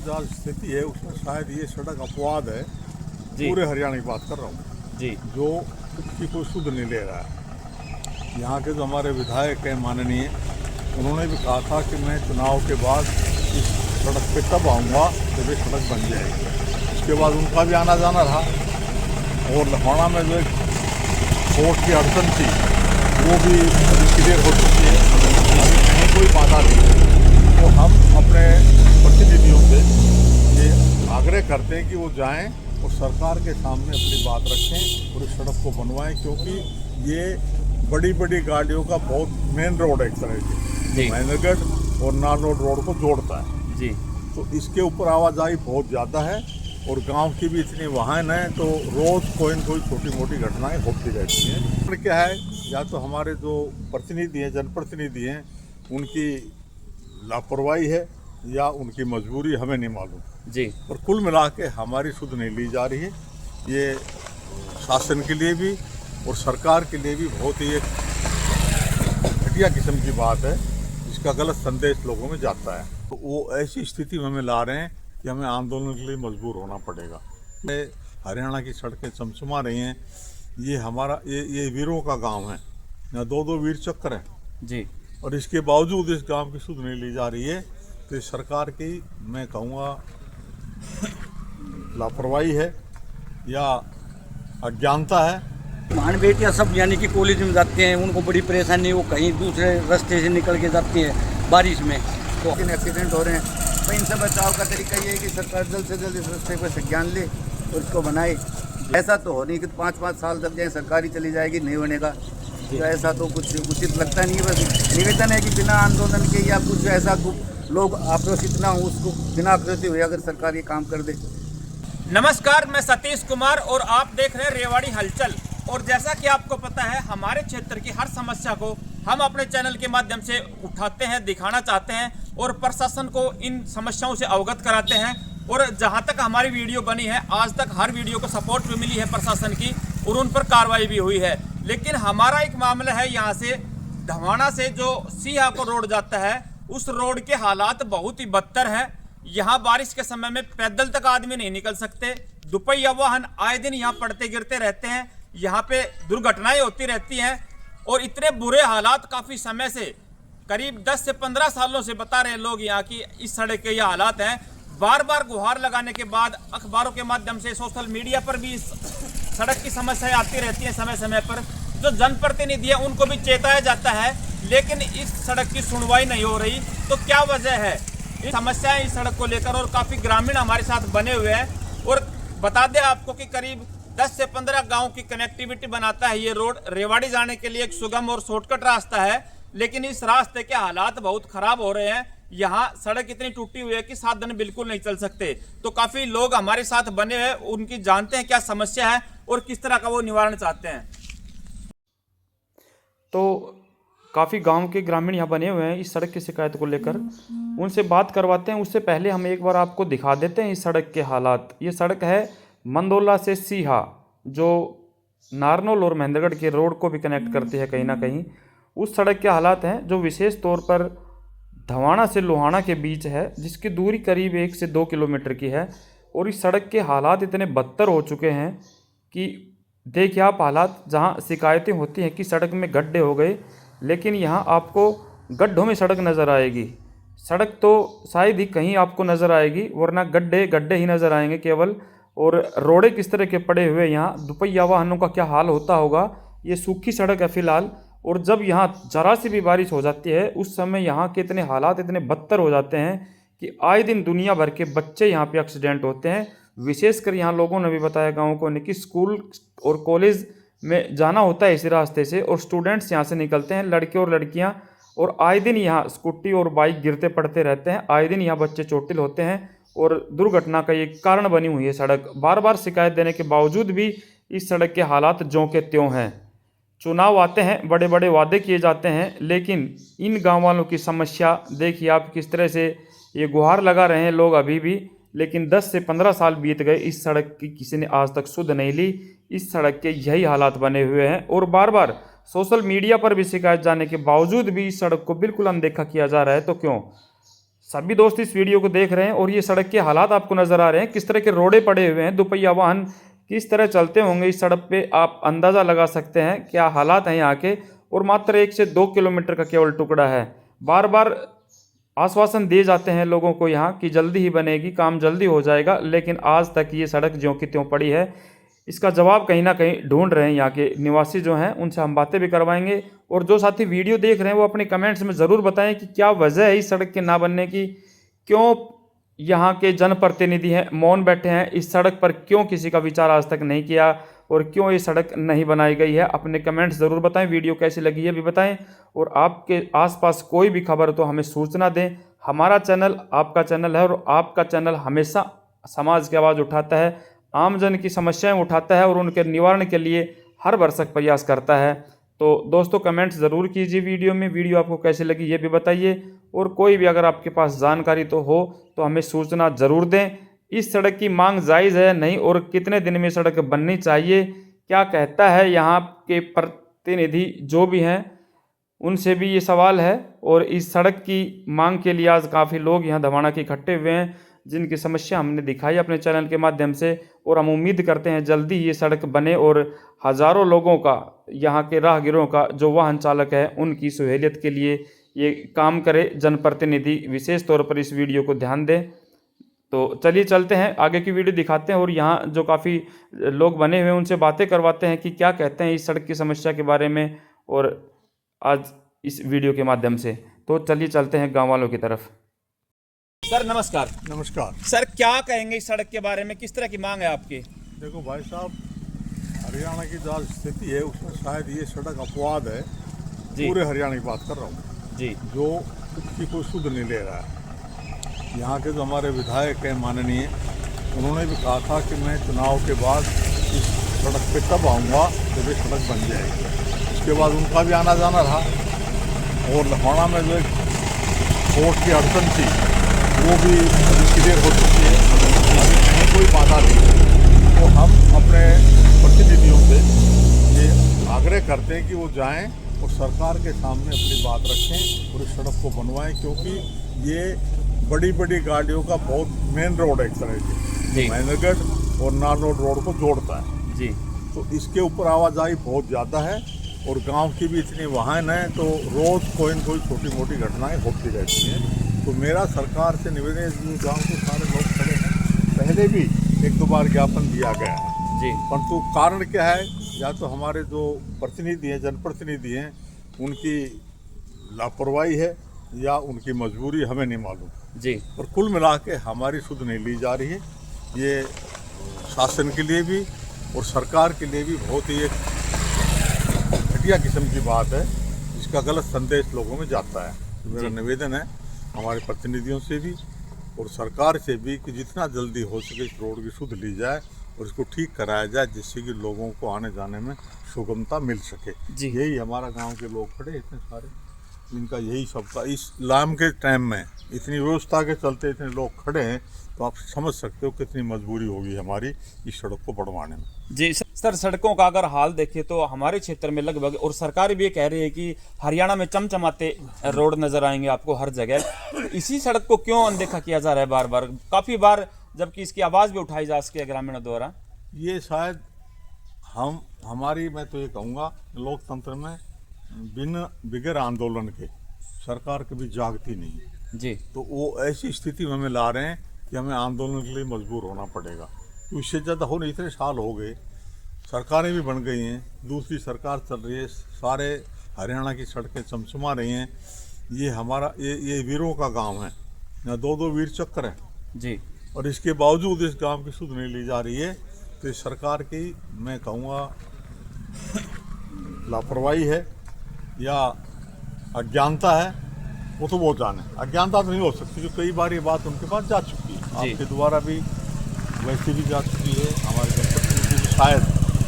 जो स्थिति है उसमें शायद ये सड़क अपवाद है। जी पूरे हरियाणा की बात कर रहा हूँ जी जो उसकी कोई सुध नहीं ले रहा है। यहाँ के जो हमारे विधायक हैं माननीय, उन्होंने भी कहा था कि मैं चुनाव के बाद इस सड़क पे तब आऊँगा जब ये सड़क बन जाएगी। उसके बाद उनका भी आना जाना रहा और लखौड़ा में जो कोर्ट की अड़चन थी वो भी अभी क्लियर हो चुकी है। अभी कहीं कोई बाधा नहीं है। तो हम अपने प्रतिनिधियों से ये आग्रह करते हैं कि वो जाएं और सरकार के सामने अपनी बात रखें और इस सड़क को बनवाएं, क्योंकि ये बड़ी बड़ी गाड़ियों का बहुत मेन रोड है एक तरह से, महेंद्रगढ़ और नारनौल रोड को जोड़ता है जी। तो इसके ऊपर आवाजाही बहुत ज़्यादा है और गांव की भी इतनी वाहन है, तो रोज़ कोई न कोई छोटी मोटी घटनाएं होती रहती हैं। पर क्या है, या तो हमारे जो प्रतिनिधि हैं, जनप्रतिनिधि हैं, उनकी लापरवाही है या उनकी मजबूरी, हमें नहीं मालूम जी। पर कुल मिला के हमारी सुध नहीं ली जा रही है। ये शासन के लिए भी और सरकार के लिए भी बहुत ही एक घटिया किस्म की बात है, जिसका गलत संदेश लोगों में जाता है। तो वो ऐसी स्थिति में हमें ला रहे हैं कि हमें आंदोलन के लिए मजबूर होना पड़ेगा। हरियाणा की सड़कें चमचमा रही हैं। ये हमारा ये वीरों का गांव है, यहाँ दो दो वीर चक्र हैं जी। और इसके बावजूद इस गांव की सुध नहीं ली जा रही है। तो इस सरकार की मैं कहूँगा लापरवाही है या अज्ञानता है। महान बेटियाँ सब यानी कि कॉलेज में जाती हैं, उनको बड़ी परेशानी, वो कहीं दूसरे रास्ते से निकल के जाती हैं बारिश में, तो एक्सीडेंट हो रहे हैं। तो इनसे बचाव का तरीका ये है कि सरकार जल्द से जल्द इस रास्ते पर संज्ञान ले और इसको बनाए। ऐसा तो हो नहीं कि 5-5 साल तक जाए सरकारी चली जाएगी, नहीं होने का। तो ऐसा तो कुछ उचित लगता नहीं है। बस निवेदन है कि बिना आंदोलन के या कुछ ऐसा लोग आक्रोशित ना हो, उसको बिना आक्रोशित हुए अगर सरकार ये काम कर दे। नमस्कार, मैं सतीश कुमार और आप देख रहे हैं रेवाड़ी हलचल। और जैसा कि आपको पता है, हमारे क्षेत्र की हर समस्या को हम अपने चैनल के माध्यम से उठाते हैं, दिखाना चाहते हैं और प्रशासन को इन समस्याओं से अवगत कराते हैं। और जहां तक हमारी वीडियो बनी है, आज तक हर वीडियो को सपोर्ट भी मिली है प्रशासन की और उन पर कार्रवाई भी हुई है। लेकिन हमारा एक मामला है, यहाँ से धवाना से जो सीहा को रोड जाता है, उस रोड के हालात बहुत ही बदतर है। यहाँ बारिश के समय में पैदल तक आदमी नहीं निकल सकते। दुपहिया वाहन आए दिन यहाँ पड़ते गिरते रहते हैं, यहाँ पे दुर्घटनाएं होती रहती हैं और इतने बुरे हालात काफ़ी समय से, करीब 10 से 15 सालों से बता रहे लोग यहाँ की इस सड़क के ये हालात हैं। बार बार गुहार लगाने के बाद अखबारों के माध्यम से, सोशल मीडिया पर भी इस सड़क की समस्याएं आती रहती हैं। समय समय पर जो जनप्रतिनिधि है उनको भी चेताया जाता है, लेकिन इस सड़क की सुनवाई नहीं हो रही। तो क्या वजह है इस समस्याएं इस सड़क को लेकर? और काफ़ी ग्रामीण हमारे साथ बने हुए हैं और बता दें आपको कि करीब 10 से 15 गांव की कनेक्टिविटी बनाता है ये रोड। रेवाड़ी जाने के लिए एक सुगम और शॉर्टकट रास्ता है, लेकिन इस रास्ते के हालात बहुत खराब हो रहे हैं। यहाँ सड़क इतनी टूटी हुई है कि साधन बिल्कुल नहीं चल सकते। तो काफ़ी लोग हमारे साथ बने हुए, उनकी जानते हैं क्या समस्या है और किस तरह का वो निवारण चाहते हैं। तो काफ़ी गांव के ग्रामीण यहाँ बने हुए हैं इस सड़क की शिकायत को लेकर, उनसे बात करवाते हैं। उससे पहले हम एक बार आपको दिखा देते हैं इस सड़क के हालात। ये सड़क है मंदोला से सीहा, जो नारनौल और महेंद्रगढ़ के रोड को भी कनेक्ट करती है कहीं ना कहीं। उस सड़क के हालात हैं जो विशेष तौर पर धवाना से लोहाना के बीच है, जिसकी दूरी करीब 1 से 2 किलोमीटर की है। और इस सड़क के हालात इतने बदतर हो चुके हैं कि देखिए आप हालात, जहाँ शिकायतें होती हैं कि सड़क में गड्ढे हो गए, लेकिन यहाँ आपको गड्ढों में सड़क नज़र आएगी। सड़क तो शायद ही कहीं आपको नज़र आएगी, वरना गड्ढे गड्ढे ही नज़र आएंगे केवल। और रोड़े किस तरह के पड़े हुए, यहाँ दुपहिया वाहनों का क्या हाल होता होगा। ये सूखी सड़क है फिलहाल, और जब यहाँ जरा सी भी बारिश हो जाती है उस समय यहाँ के इतने हालात इतने बदतर हो जाते हैं कि आए दिन दुनिया भर के बच्चे यहाँ पे एक्सीडेंट होते हैं। विशेषकर यहाँ लोगों ने भी बताया गाँव को कि स्कूल और कॉलेज में जाना होता है इसी रास्ते से, और स्टूडेंट्स यहाँ से निकलते हैं, लड़के और लड़कियाँ, और आए दिन यहाँ स्कूटी और बाइक गिरते पड़ते रहते हैं। आए दिन यहाँ बच्चे चोटिल होते हैं और दुर्घटना का ये कारण बनी हुई है सड़क। बार बार शिकायत देने के बावजूद भी इस सड़क के हालात ज्यों के त्यों हैं। चुनाव आते हैं, बड़े बड़े वादे किए जाते हैं, लेकिन इन गाँव वालों की समस्या देखिए आप किस तरह से ये गुहार लगा रहे हैं लोग अभी भी। लेकिन 10 से 15 साल बीत गए, इस सड़क की किसी ने आज तक सुध नहीं ली। इस सड़क के यही हालात बने हुए हैं और बार बार सोशल मीडिया पर भी शिकायत जाने के बावजूद भी इस सड़क को बिल्कुल अनदेखा किया जा रहा है। तो क्यों? सभी दोस्त इस वीडियो को देख रहे हैं और ये सड़क के हालात आपको नज़र आ रहे हैं, किस तरह के रोड़े पड़े हुए हैं, दोपहिया वाहन किस तरह चलते होंगे इस सड़क पे, आप अंदाज़ा लगा सकते हैं क्या हालात हैं यहाँ के। और मात्र 1 से 2 किलोमीटर का केवल टुकड़ा है। बार बार आश्वासन दिए जाते हैं लोगों को यहाँ कि जल्दी ही बनेगी, काम जल्दी हो जाएगा, लेकिन आज तक ये सड़क ज्यों की त्यों पड़ी है। इसका जवाब कहीं ना कहीं ढूंढ रहे हैं यहाँ के निवासी जो हैं, उनसे हम बातें भी करवाएंगे। और जो साथी वीडियो देख रहे हैं वो अपने कमेंट्स में ज़रूर बताएं कि क्या वजह है इस सड़क के ना बनने की, क्यों यहाँ के जनप्रतिनिधि हैं मौन बैठे हैं, इस सड़क पर क्यों किसी का विचार आज तक नहीं किया और क्यों ये सड़क नहीं बनाई गई है। अपने कमेंट्स ज़रूर बताएं, वीडियो कैसी लगी है भी बताएं। और आपके आसपास कोई भी खबर तो हमें सूचना दें। हमारा चैनल आपका चैनल है और आपका चैनल हमेशा समाज की आवाज़ उठाता है, आमजन की समस्याएं उठाता है और उनके निवारण के लिए हर भरसक प्रयास करता है। तो दोस्तों कमेंट्स ज़रूर कीजिए वीडियो में, वीडियो आपको कैसी लगी ये भी बताइए। और कोई भी अगर आपके पास जानकारी तो हो तो हमें सूचना ज़रूर दें। इस सड़क की मांग जायज़ है नहीं और कितने दिन में सड़क बननी चाहिए, क्या कहता है यहाँ के प्रतिनिधि जो भी हैं, उनसे भी ये सवाल है। और इस सड़क की मांग के लिए आज काफ़ी लोग यहाँ धवाना के इकट्ठे हुए हैं, जिनकी समस्या हमने दिखाई अपने चैनल के माध्यम से। और हम उम्मीद करते हैं जल्दी ये सड़क बने और हज़ारों लोगों का, यहाँ के राहगीरों का, जो वाहन चालक है, उनकी सहूलियत के लिए ये काम करे जनप्रतिनिधि। विशेष तौर पर इस वीडियो को ध्यान दें। तो चलिए चलते हैं, आगे की वीडियो दिखाते हैं और यहाँ जो काफ़ी लोग बने हुए हैं उनसे बातें करवाते हैं कि क्या कहते हैं इस सड़क की समस्या के बारे में, और आज इस वीडियो के माध्यम से। तो चलिए चलते हैं गाँव वालों की तरफ। सर नमस्कार। नमस्कार। सर क्या कहेंगे इस सड़क के बारे में, किस तरह की मांग है आपकी? देखो भाई साहब, हरियाणा की जो स्थिति है उसमें शायद ये सड़क अपवाद है। पूरे हरियाणा की बात कर रहा हूँ जी, जो उसकी कोई सुध नहीं ले रहा है। यहाँ के जो हमारे विधायक हैं माननीय, उन्होंने भी कहा था कि मैं चुनाव के बाद इस सड़क पे तब आऊँगा जब ये सड़क बन जाएगी। उसके बाद उनका भी आना जाना रहा और लखवाड़ा में जो कोर्ट की अड़चन थी वो भी अभी क्लियर हो चुकी है, अभी कहीं कोई बाधा नहीं। तो हम अपने प्रतिनिधियों से ये आग्रह करते हैं कि वो जाएं और सरकार के सामने अपनी बात रखें और इस सड़क को बनवाएं, क्योंकि ये बड़ी बड़ी गाड़ियों का बहुत मेन रोड है एक तरह से, महेंद्रगढ़ और नारनौल रोड को जोड़ता है जी। तो इसके ऊपर आवाजाही बहुत ज़्यादा है और गांव की भी इतनी वाहन है, तो रोज़ कोई न कोई छोटी मोटी घटनाएं होती रहती हैं। तो मेरा सरकार से निवेदन है, गांव के सारे लोग खड़े हैं, पहले भी 1-2 बार ज्ञापन दिया गया है जी, परंतु कारण क्या है, या तो हमारे जो प्रतिनिधि हैं, जनप्रतिनिधि हैं, उनकी लापरवाही है या उनकी मजबूरी, हमें नहीं मालूम जी। और कुल मिला के हमारी सुध नहीं ली जा रही है। ये शासन के लिए भी और सरकार के लिए भी बहुत ही एक घटिया किस्म की बात है, जिसका गलत संदेश लोगों में जाता है। तो मेरा निवेदन है हमारे प्रतिनिधियों से भी और सरकार से भी कि जितना जल्दी हो सके इस रोड की सुध ली जाए और इसको ठीक कराया जाए, जिससे कि लोगों को आने जाने में सुगमता मिल सके। यही हमारा गांव के लोग खड़े इतने सारे, इनका यही सबका इस लाम के टाइम में इतनी व्यवस्था के चलते इतने लोग खड़े हैं, तो आप समझ सकते हो कितनी मजबूरी होगी हमारी इस सड़क को बढ़वाने में। जी सर, सड़कों का अगर हाल देखें तो हमारे क्षेत्र में लगभग, और सरकार भी ये कह रही है कि हरियाणा में चमचमाते रोड नजर आएंगे आपको हर जगह, तो इसी सड़क को क्यों अनदेखा किया जा रहा है बार बार, काफ़ी बार, जबकि इसकी आवाज़ भी उठाई जा सके ग्रामीणों द्वारा? ये शायद हमारी, मैं तो ये कहूँगा, लोकतंत्र में बिना बगैर आंदोलन के सरकार कभी जागती नहीं जी। तो वो ऐसी स्थिति में हमें ला रहे हैं कि हमें आंदोलन के लिए मजबूर होना पड़ेगा। उससे ज़्यादा होने इतने साल हो गए, सरकारें भी बन गई हैं, दूसरी सरकार चल रही है, सारे हरियाणा की सड़कें चमचमा रही हैं। ये हमारा ये वीरों का गांव है, यहाँ 2-2 वीर चक्र हैं जी, और इसके बावजूद इस गांव की सुध नहीं ली जा रही है। तो इस सरकार की, मैं कहूँगा, लापरवाही है या अज्ञानता है, वो तो वो जाने। अज्ञानता तो नहीं हो सकती, जो कई बार ये बात उनके पास जा चुकी है, आपके द्वारा भी वैसे भी जा चुकी है, हमारे जनप्रतिनिधि भी शायद,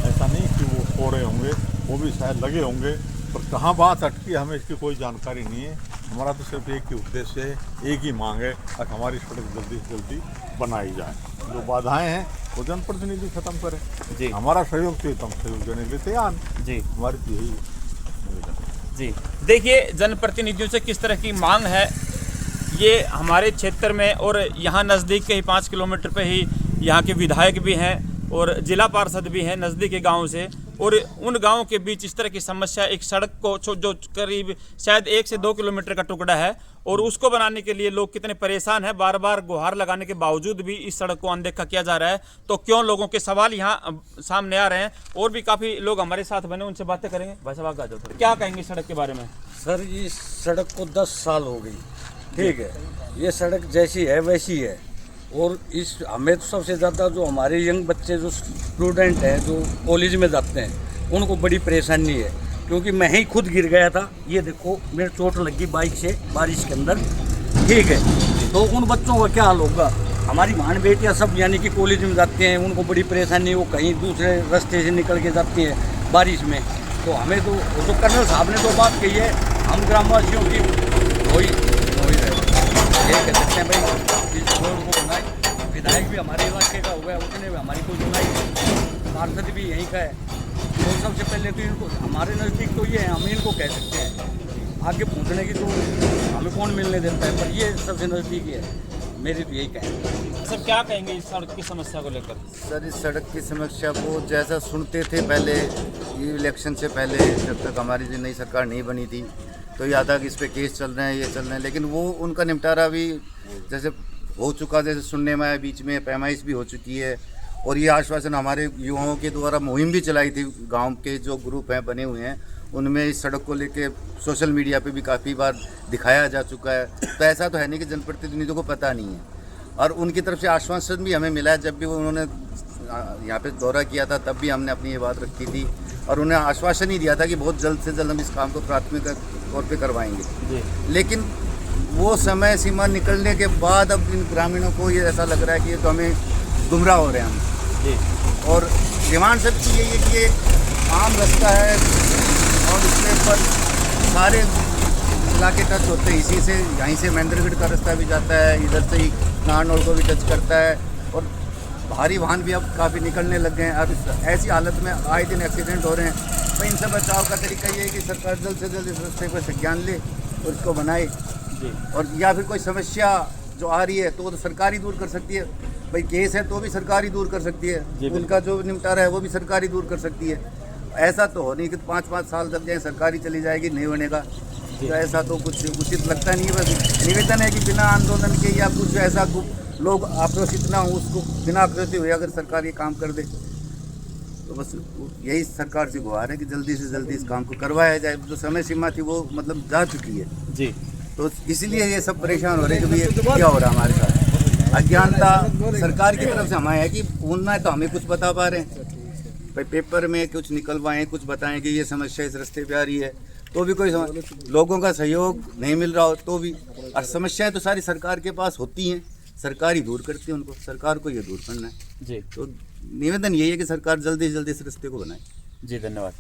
ऐसा नहीं कि वो सो रहे होंगे, वो भी शायद लगे होंगे, पर कहाँ बात अटकी हमें इसकी कोई जानकारी नहीं है। हमारा तो सिर्फ एक ही उद्देश्य है, एक ही मांग है कि हमारी सड़क जल्दी से जल्दी बनाई जाए। जो बाधाएं हैं वो जनप्रतिनिधि खत्म करें जी। हमारा सहयोग चाहिए तो हम सहयोग देने के लिए तैयार जी। हमारी तो यही जी। देखिए जनप्रतिनिधियों से किस तरह की मांग है, ये हमारे क्षेत्र में और यहाँ नज़दीक के ही 5 किलोमीटर पे ही यहाँ के विधायक भी हैं और जिला पार्षद भी हैं नज़दीक के गाँव से, और उन गाँव के बीच इस तरह की समस्या, एक सड़क को जो करीब शायद 1 से 2 किलोमीटर का टुकड़ा है और उसको बनाने के लिए लोग कितने परेशान हैं, बार बार गुहार लगाने के बावजूद भी इस सड़क को अनदेखा किया जा रहा है। तो क्यों लोगों के सवाल यहाँ सामने आ रहे हैं और भी काफ़ी लोग हमारे साथ बने, उनसे बातें करेंगे। भाई साहब आगे आ जाओ, क्या कहेंगे सड़क के बारे में? सर इस सड़क को 10 साल हो गई, ठीक है, ये सड़क जैसी है वैसी है, और इस हमें तो सबसे ज़्यादा जो हमारे यंग बच्चे जो स्टूडेंट हैं जो कॉलेज में जाते हैं उनको बड़ी परेशानी है, क्योंकि मैं ही खुद गिर गया था। ये देखो मेरे चोट लगी बाइक से बारिश के अंदर, ठीक है, तो उन बच्चों का क्या हाल होगा। हमारी बहन बेटियाँ सब यानी कि कॉलेज में जाते हैं, उनको बड़ी परेशानी, वो कहीं दूसरे रास्ते से निकल के जाती हैं बारिश में। तो हमें तो जो कर्नल साहब ने तो बात कही है, हम ग्रामवासियों की वही ये कह सकते हैं भाई इस रोड को बनाए। विधायक भी हमारे इलाके का हुआ है, उसने भी हमारी कोई सुनाई, पार्षद भी यहीं का है। तो सबसे पहले तो इनको हमारे नज़दीक तो ये है, हम इनको कह सकते हैं, आगे पहुंचने की तो हमें कौन मिलने देता है, पर ये सबसे नज़दीक ही है। मेरी तो यही कहना है। सर क्या कहेंगे इस सड़क की समस्या को लेकर? सर इस सड़क की समस्या को जैसा सुनते थे पहले, ये इलेक्शन से पहले जब तक हमारी जो नई सरकार नहीं बनी थी तो यह था कि इस पे केस चल रहे हैं, ये चल रहे हैं, लेकिन वो उनका निपटारा भी जैसे हो चुका, जैसे सुनने में आया, बीच में पैमाइश भी हो चुकी है। और ये आश्वासन हमारे युवाओं के द्वारा मुहिम भी चलाई थी, गांव के जो ग्रुप हैं बने हुए हैं उनमें इस सड़क को लेके सोशल मीडिया पे भी काफ़ी बार दिखाया जा चुका है। तो ऐसा तो है नहीं कि जनप्रतिनिधियों को पता नहीं है, और उनकी तरफ से आश्वासन भी हमें मिला है। जब भी उन्होंने यहाँ पे दौरा किया था तब भी हमने अपनी ये बात रखी थी और उन्हें आश्वासन ही दिया था कि बहुत जल्द से जल्द हम इस काम को प्राथमिक तौर पे करवाएंगे। लेकिन वो समय सीमा निकलने के बाद अब इन ग्रामीणों को ये ऐसा लग रहा है कि ये तो हमें गुमराह हो रहे हैं हम। और डिमांड सबकी यही है कि ये आम रास्ता है और इसके ऊपर सारे इलाके टच होते हैं, इसी से यहीं से महेंद्रगढ़ का रास्ता भी जाता है, इधर से ही नारनौल को भी टच करता है, और भारी वाहन भी अब काफ़ी निकलने लग गए हैं। अब ऐसी हालत में आए दिन एक्सीडेंट हो रहे हैं। तो इनसे बचाव का तरीका ये है कि सरकार जल्द से जल्द इस रास्ते पर संज्ञान ले और इसको बनाए, और या फिर कोई समस्या जो आ रही है तो वो तो सरकार ही दूर कर सकती है। भाई केस है तो भी सरकार ही दूर कर सकती है, उनका जो निपटारा है वो भी सरकार ही दूर कर सकती है। ऐसा तो हो नहीं कि 5-5 साल तक जाए सरकार ही चली जाएगी, नहीं होने का। तो ऐसा तो कुछ उचित लगता नहीं है। बस निवेदन है कि बिना आंदोलन के या कुछ ऐसा लोग आक्रोशित ना हो, उसको बिना आक्रोशित हुए अगर सरकार ये काम कर दे तो बस यही सरकार से गुहार है कि जल्दी से जल्दी इस काम को करवाया जाए। जो समय सीमा थी वो मतलब जा चुकी है जी, तो इसलिए ये सब परेशान हो रहे हैं कि ये क्या हो रहा है हमारे साथ। अज्ञानता सरकार की तरफ से हमारे है कि बोलना है तो हमें कुछ बता पा रहे हैं, भाई पेपर में कुछ निकलवाएं, कुछ बताएं कि ये समस्या इस रास्ते पे आ रही है, तो भी कोई लोगों का सहयोग नहीं मिल रहा हो तो भी। और समस्याएं तो सारी सरकार के पास होती हैं, सरकार ही दूर करती है उनको, सरकार को ये दूर करना है जी। तो निवेदन यही है कि सरकार जल्दी से जल्दी इस रास्ते को बनाए जी। धन्यवाद।